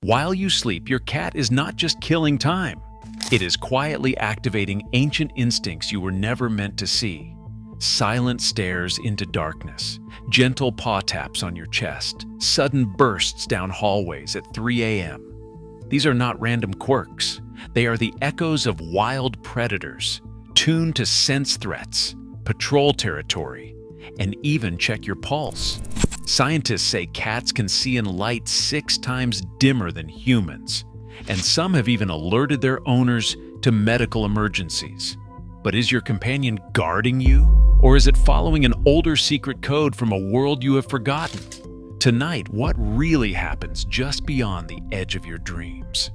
While you sleep, your cat is not just killing time. It is quietly activating ancient instincts you were never meant to see. Silent stares into darkness, gentle paw taps on your chest, sudden bursts down hallways at 3 a.m. These are not random quirks. They are the echoes of wild predators, tuned to sense threats, patrol territory, and even check your pulse. Scientists say cats can see in light 6 times dimmer than humans, and some have even alerted their owners to medical emergencies. But is your companion guarding you, or is it following an older secret code from a world you have forgotten? Tonight, what really happens just beyond the edge of your dreams?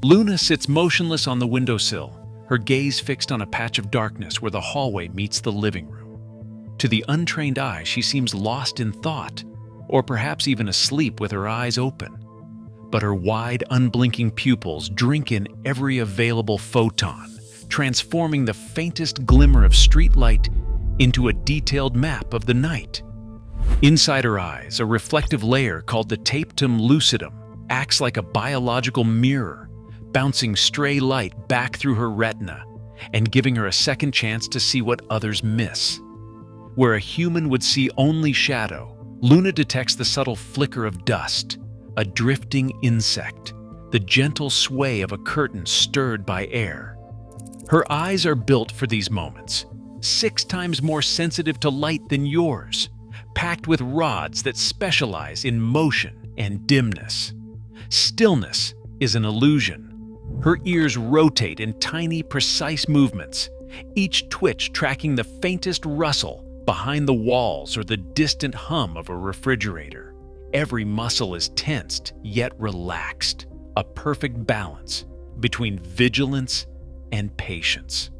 Luna sits motionless on the windowsill, her gaze fixed on a patch of darkness where the hallway meets the living room. To the untrained eye, she seems lost in thought, or perhaps even asleep with her eyes open. But her wide, unblinking pupils drink in every available photon, transforming the faintest glimmer of streetlight into a detailed map of the night. Inside her eyes, a reflective layer called the tapetum lucidum acts like a biological mirror, bouncing stray light back through her retina and giving her a second chance to see what others miss. Where a human would see only shadow, Luna detects the subtle flicker of dust, a drifting insect, the gentle sway of a curtain stirred by air. Her eyes are built for these moments, 6 times more sensitive to light than yours, packed with rods that specialize in motion and dimness. Stillness is an illusion. Her ears rotate in tiny, precise movements, each twitch tracking the faintest rustle behind the walls or the distant hum of a refrigerator. Every muscle is tensed, yet relaxed, a perfect balance between vigilance and patience.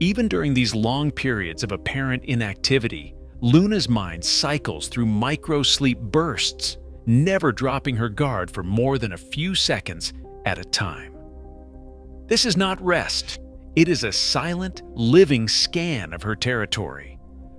Even during these long periods of apparent inactivity, Luna's mind cycles through micro-sleep bursts, never dropping her guard for more than a few seconds at a time. This is not rest. It is a silent, living scan of her territory.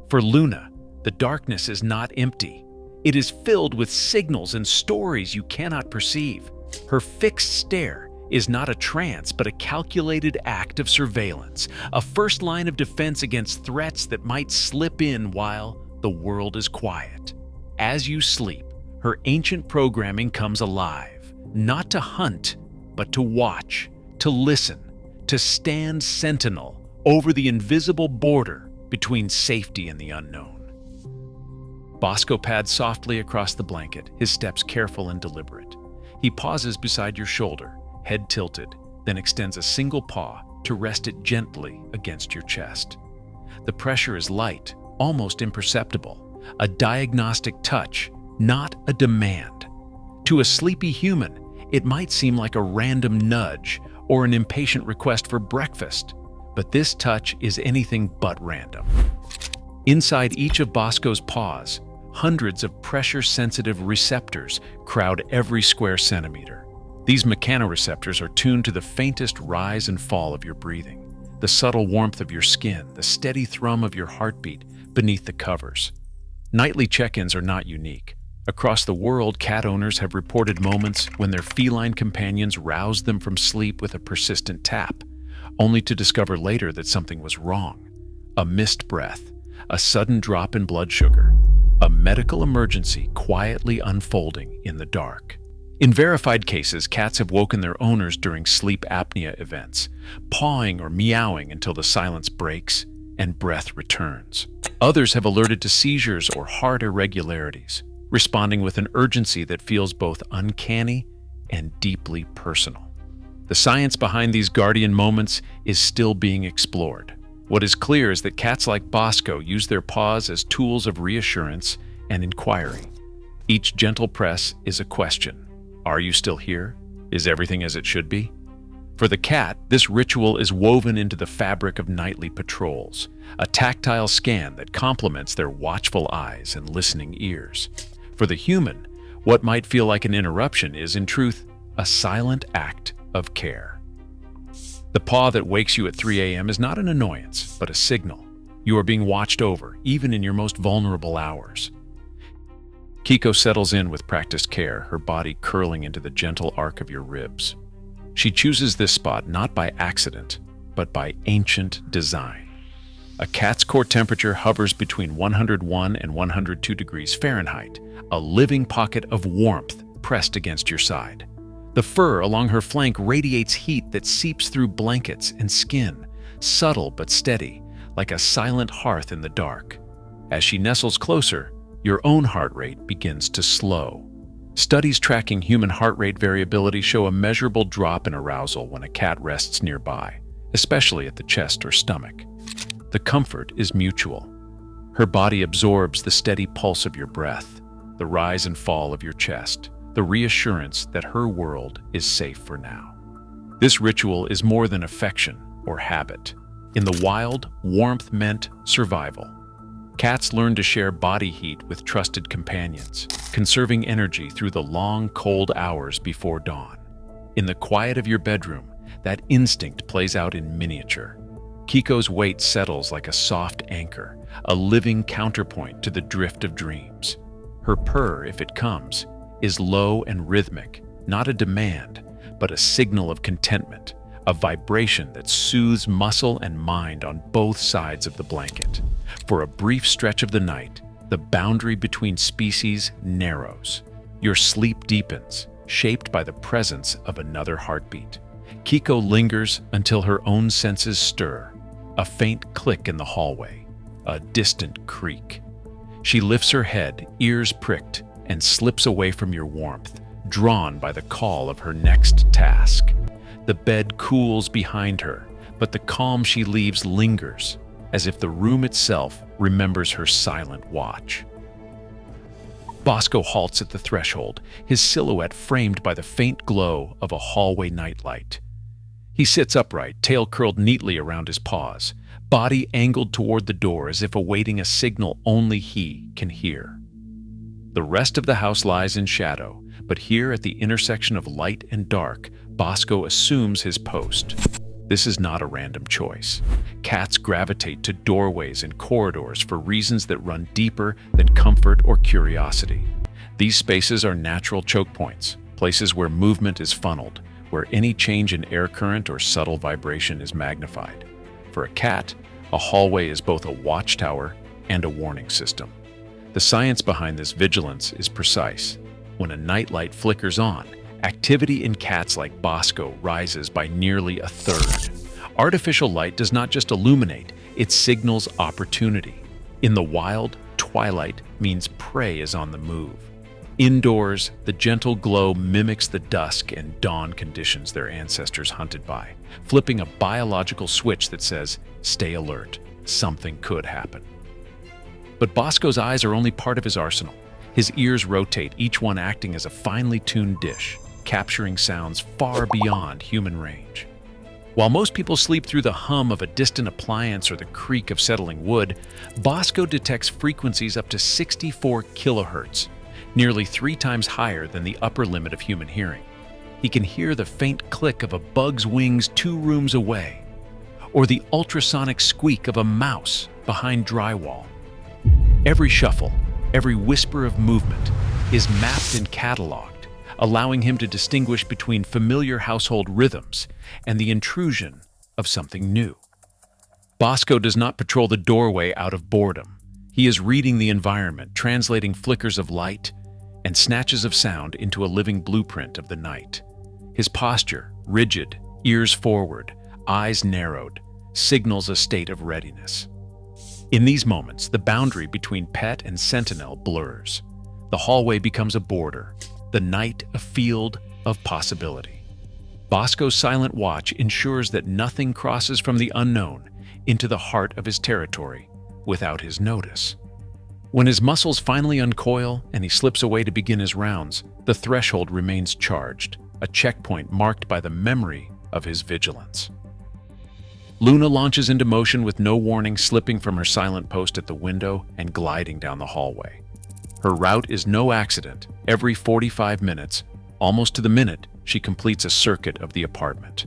For Luna, the darkness is not empty. It is filled with signals and stories you cannot perceive. Her fixed stare is not a trance, but a calculated act of surveillance, a first line of defense against threats that might slip in while the world is quiet. As you sleep, her ancient programming comes alive, not to hunt, but to watch, to listen, to stand sentinel over the invisible border between safety and the unknown. Bosco pads softly across the blanket, his steps careful and deliberate. He pauses beside your shoulder, head tilted, then extends a single paw to rest it gently against your chest. The pressure is light, almost imperceptible, a diagnostic touch, not a demand. To a sleepy human, it might seem like a random nudge or an impatient request for breakfast, but this touch is anything but random. Inside each of Bosco's paws, hundreds of pressure-sensitive receptors crowd every square centimeter. These mechanoreceptors are tuned to the faintest rise and fall of your breathing, the subtle warmth of your skin, the steady thrum of your heartbeat beneath the covers. Nightly check-ins are not unique. Across the world, cat owners have reported moments when their feline companions roused them from sleep with a persistent tap, only to discover later that something was wrong. A missed breath, a sudden drop in blood sugar, a medical emergency quietly unfolding in the dark. In verified cases, cats have woken their owners during sleep apnea events, pawing or meowing until the silence breaks and breath returns. Others have alerted to seizures or heart irregularities, responding with an urgency that feels both uncanny and deeply personal. The science behind these guardian moments is still being explored. What is clear is that cats like Bosco use their paws as tools of reassurance and inquiry. Each gentle press is a question. Are you still here? Is everything as it should be? For the cat, this ritual is woven into the fabric of nightly patrols, a tactile scan that complements their watchful eyes and listening ears. For the human, what might feel like an interruption is, in truth, a silent act of care. The paw that wakes you at 3 a.m. is not an annoyance, but a signal. You are being watched over, even in your most vulnerable hours. Kiko settles in with practiced care, her body curling into the gentle arc of your ribs. She chooses this spot not by accident, but by ancient design. A cat's core temperature hovers between 101 and 102 degrees Fahrenheit, a living pocket of warmth pressed against your side. The fur along her flank radiates heat that seeps through blankets and skin, subtle but steady, like a silent hearth in the dark. As she nestles closer, your own heart rate begins to slow. Studies tracking human heart rate variability show a measurable drop in arousal when a cat rests nearby, especially at the chest or stomach. The comfort is mutual. Her body absorbs the steady pulse of your breath, the rise and fall of your chest, the reassurance that her world is safe for now. This ritual is more than affection or habit. In the wild, warmth meant survival. Cats learn to share body heat with trusted companions, conserving energy through the long, cold hours before dawn. In the quiet of your bedroom, that instinct plays out in miniature. Kiko's weight settles like a soft anchor, a living counterpoint to the drift of dreams. Her purr, if it comes, is low and rhythmic, not a demand, but a signal of contentment, a vibration that soothes muscle and mind on both sides of the blanket. For a brief stretch of the night, the boundary between species narrows. Your sleep deepens, shaped by the presence of another heartbeat. Kiko lingers until her own senses stir. A faint click in the hallway, a distant creak. She lifts her head, ears pricked, and slips away from your warmth, drawn by the call of her next task. The bed cools behind her, but the calm she leaves lingers, as if the room itself remembers her silent watch. Bosco halts at the threshold, his silhouette framed by the faint glow of a hallway nightlight. He sits upright, tail curled neatly around his paws, body angled toward the door as if awaiting a signal only he can hear. The rest of the house lies in shadow, but here at the intersection of light and dark, Bosco assumes his post. This is not a random choice. Cats gravitate to doorways and corridors for reasons that run deeper than comfort or curiosity. These spaces are natural choke points, places where movement is funneled, where any change in air current or subtle vibration is magnified. For a cat, a hallway is both a watchtower and a warning system. The science behind this vigilance is precise. When a nightlight flickers on, activity in cats like Bosco rises by nearly a third. Artificial light does not just illuminate, it signals opportunity. In the wild, twilight means prey is on the move. Indoors, the gentle glow mimics the dusk and dawn conditions their ancestors hunted by, flipping a biological switch that says, "Stay alert, something could happen." But Bosco's eyes are only part of his arsenal. His ears rotate, each one acting as a finely tuned dish, capturing sounds far beyond human range. While most people sleep through the hum of a distant appliance or the creak of settling wood, Bosco detects frequencies up to 64 kilohertz, nearly 3 times higher than the upper limit of human hearing. He can hear the faint click of a bug's wings 2 rooms away, or the ultrasonic squeak of a mouse behind drywall. Every shuffle, every whisper of movement is mapped and cataloged, allowing him to distinguish between familiar household rhythms and the intrusion of something new. Bosco does not patrol the doorway out of boredom. He is reading the environment, translating flickers of light and snatches of sound into a living blueprint of the night. His posture, rigid, ears forward, eyes narrowed, signals a state of readiness. In these moments, the boundary between pet and sentinel blurs. The hallway becomes a border, the night a field of possibility. Bosco's silent watch ensures that nothing crosses from the unknown into the heart of his territory without his notice. When his muscles finally uncoil and he slips away to begin his rounds, the threshold remains charged, a checkpoint marked by the memory of his vigilance. Luna launches into motion with no warning, slipping from her silent post at the window and gliding down the hallway. Her route is no accident. Every 45 minutes, almost to the minute, she completes a circuit of the apartment.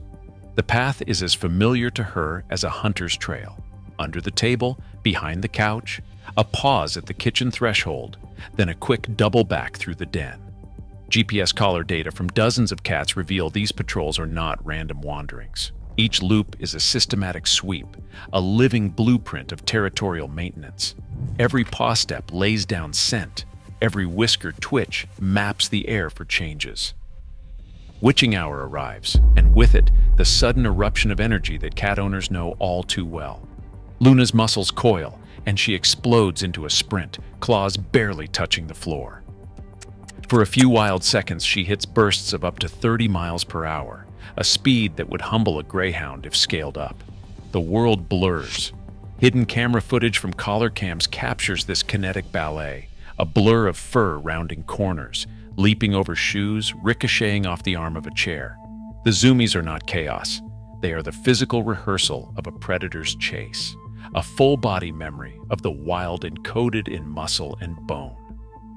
The path is as familiar to her as a hunter's trail. Under the table, behind the couch, A pause at the kitchen threshold, then a quick double back through the den. GPS collar data from dozens of cats reveal these patrols are not random wanderings. Each loop is a systematic sweep, a living blueprint of territorial maintenance. Every paw step lays down scent. Every whisker twitch maps the air for changes. Witching hour arrives, and with it, the sudden eruption of energy that cat owners know all too well. Luna's muscles coil, and she explodes into a sprint, claws barely touching the floor. For a few wild seconds, she hits bursts of up to 30 miles per hour, a speed that would humble a greyhound if scaled up. The world blurs. Hidden camera footage from collar cams captures this kinetic ballet, a blur of fur rounding corners, leaping over shoes, ricocheting off the arm of a chair. The zoomies are not chaos. They are the physical rehearsal of a predator's chase, a full-body memory of the wild encoded in muscle and bone.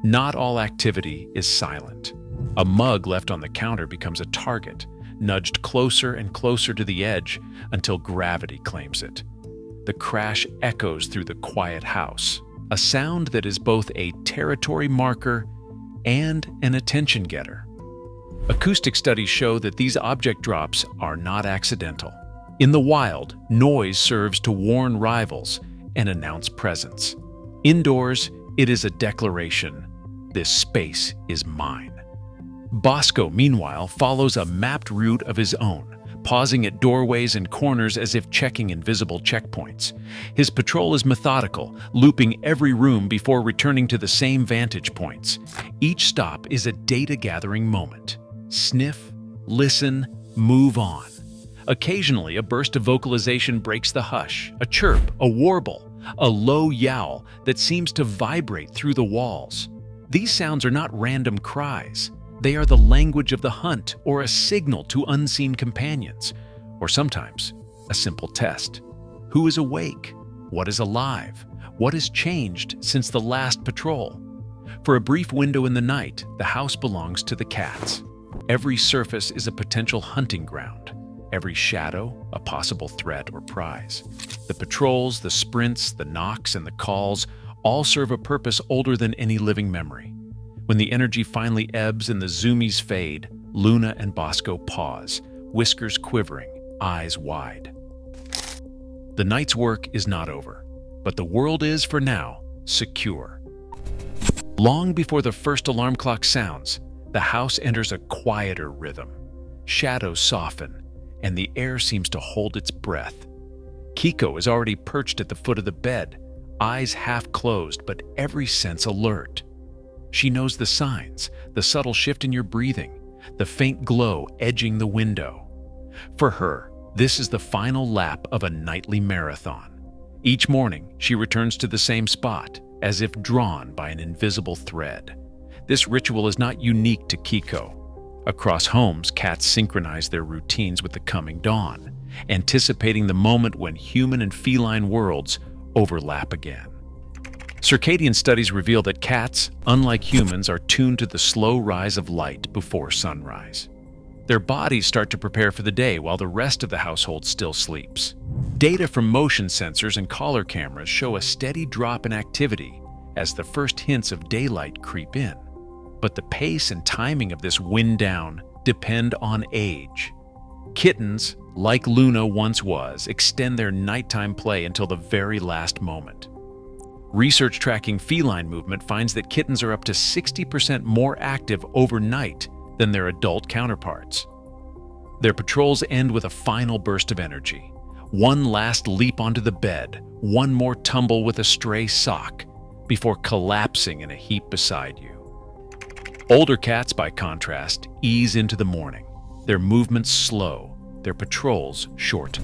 Not all activity is silent. A mug left on the counter becomes a target, nudged closer and closer to the edge until gravity claims it. The crash echoes through the quiet house, a sound that is both a territory marker and an attention getter. Acoustic studies show that these object drops are not accidental. In the wild, noise serves to warn rivals and announce presence. Indoors, it is a declaration: this space is mine. Bosco, meanwhile, follows a mapped route of his own, pausing at doorways and corners as if checking invisible checkpoints. His patrol is methodical, looping every room before returning to the same vantage points. Each stop is a data-gathering moment. Sniff, listen, move on. Occasionally, a burst of vocalization breaks the hush, a chirp, a warble, a low yowl that seems to vibrate through the walls. These sounds are not random cries. They are the language of the hunt or a signal to unseen companions, or sometimes a simple test. Who is awake? What is alive? What has changed since the last patrol? For a brief window in the night, the house belongs to the cats. Every surface is a potential hunting ground. Every shadow, a possible threat or prize. The patrols, the sprints, the knocks, and the calls all serve a purpose older than any living memory. When the energy finally ebbs and the zoomies fade, Luna and Bosco pause, whiskers quivering, eyes wide. The night's work is not over, but the world is, for now, secure. Long before the first alarm clock sounds, the house enters a quieter rhythm. Shadows soften, and the air seems to hold its breath. Kiko is already perched at the foot of the bed, eyes half closed but every sense alert. She knows the signs, the subtle shift in your breathing, the faint glow edging the window. For her, this is the final lap of a nightly marathon. Each morning, she returns to the same spot, as if drawn by an invisible thread. This ritual is not unique to Kiko. Across homes, cats synchronize their routines with the coming dawn, anticipating the moment when human and feline worlds overlap again. Circadian studies reveal that cats, unlike humans, are tuned to the slow rise of light before sunrise. Their bodies start to prepare for the day while the rest of the household still sleeps. Data from motion sensors and collar cameras show a steady drop in activity as the first hints of daylight creep in. But the pace and timing of this wind down depend on age. Kittens, like Luna once was, extend their nighttime play until the very last moment. Research tracking feline movement finds that kittens are up to 60% more active overnight than their adult counterparts. Their patrols end with a final burst of energy. One last leap onto the bed, one more tumble with a stray sock, before collapsing in a heap beside you. Older cats, by contrast, ease into the morning. Their movements slow, their patrols short.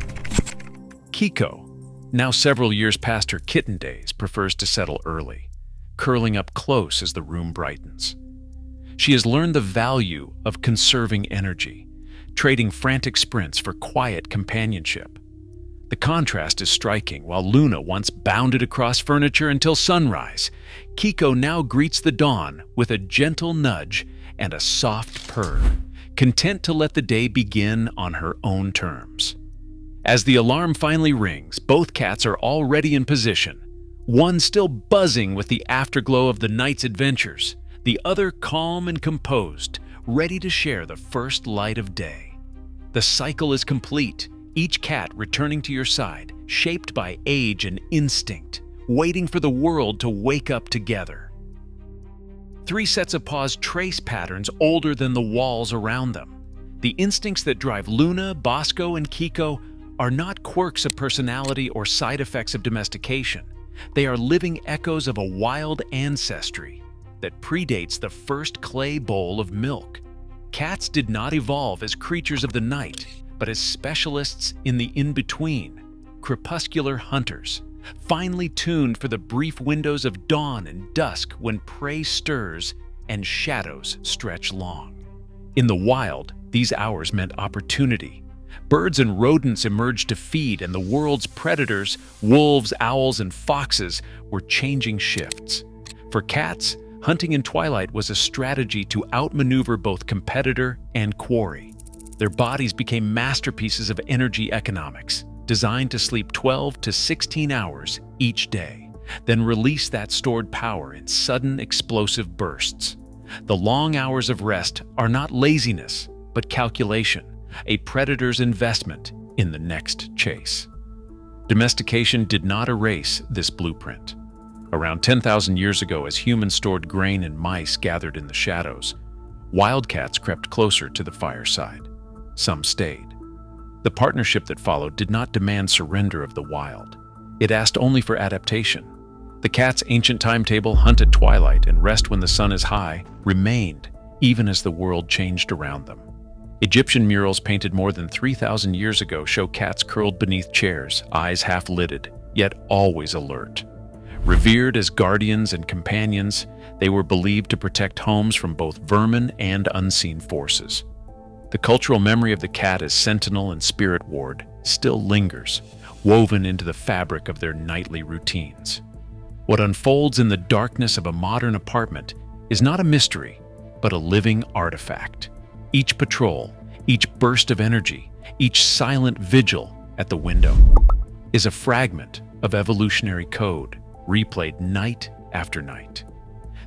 Kiko, now several years past her kitten days, prefers to settle early, curling up close as the room brightens. She has learned the value of conserving energy, trading frantic sprints for quiet companionship. The contrast is striking. While Luna once bounded across furniture until sunrise, Kiko now greets the dawn with a gentle nudge and a soft purr, content to let the day begin on her own terms. As the alarm finally rings, both cats are already in position, One still buzzing with the afterglow of the night's adventures, the other calm and composed, ready to share the first light of day. The cycle is complete, each cat returning to your side, shaped by age and instinct, waiting for the world to wake up together. 3 sets of paws trace patterns older than the walls around them. The instincts that drive Luna, Bosco, and Kiko are not quirks of personality or side effects of domestication. They are living echoes of a wild ancestry that predates the first clay bowl of milk. Cats did not evolve as creatures of the night, but as specialists in the in-between, crepuscular hunters, finely tuned for the brief windows of dawn and dusk when prey stirs and shadows stretch long. In the wild, these hours meant opportunity. Birds and rodents emerged to feed, and the world's predators, wolves, owls, and foxes, were changing shifts. For cats, hunting in twilight was a strategy to outmaneuver both competitor and quarry. Their bodies became masterpieces of energy economics, designed to sleep 12 to 16 hours each day, then release that stored power in sudden explosive bursts. The long hours of rest are not laziness, but calculation, a predator's investment in the next chase. Domestication did not erase this blueprint. Around 10,000 years ago, as humans stored grain and mice gathered in the shadows, wildcats crept closer to the fireside. Some stayed. The partnership that followed did not demand surrender of the wild. It asked only for adaptation. The cat's ancient timetable, hunt at twilight and rest when the sun is high, remained even as the world changed around them. Egyptian murals painted more than 3,000 years ago show cats curled beneath chairs, eyes half-lidded, yet always alert. Revered as guardians and companions, they were believed to protect homes from both vermin and unseen forces. The cultural memory of the cat as sentinel and spirit ward still lingers, woven into the fabric of their nightly routines. What unfolds in the darkness of a modern apartment is not a mystery, but a living artifact. Each patrol, each burst of energy, each silent vigil at the window is a fragment of evolutionary code, replayed night after night.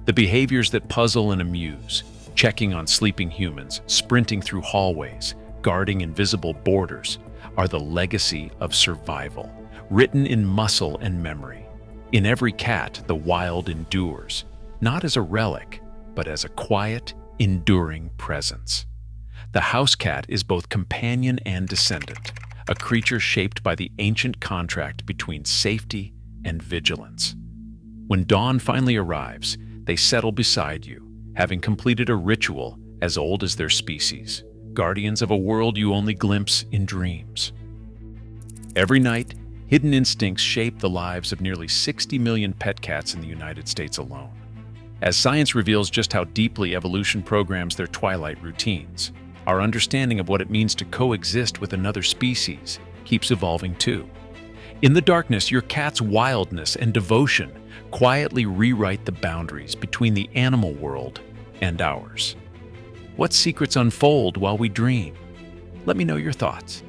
The behaviors that puzzle and amuse, checking on sleeping humans, sprinting through hallways, guarding invisible borders, are the legacy of survival, written in muscle and memory. In every cat, the wild endures, not as a relic, but as a quiet, enduring presence. The house cat is both companion and descendant, a creature shaped by the ancient contract between safety and vigilance. When dawn finally arrives, they settle beside you, having completed a ritual as old as their species, guardians of a world you only glimpse in dreams. Every night, hidden instincts shape the lives of nearly 60 million pet cats in the United States alone. As science reveals just how deeply evolution programs their twilight routines, our understanding of what it means to coexist with another species keeps evolving too. In the darkness, your cat's wildness and devotion quietly rewrite the boundaries between the animal world and ours. What secrets unfold while we dream? Let me know your thoughts.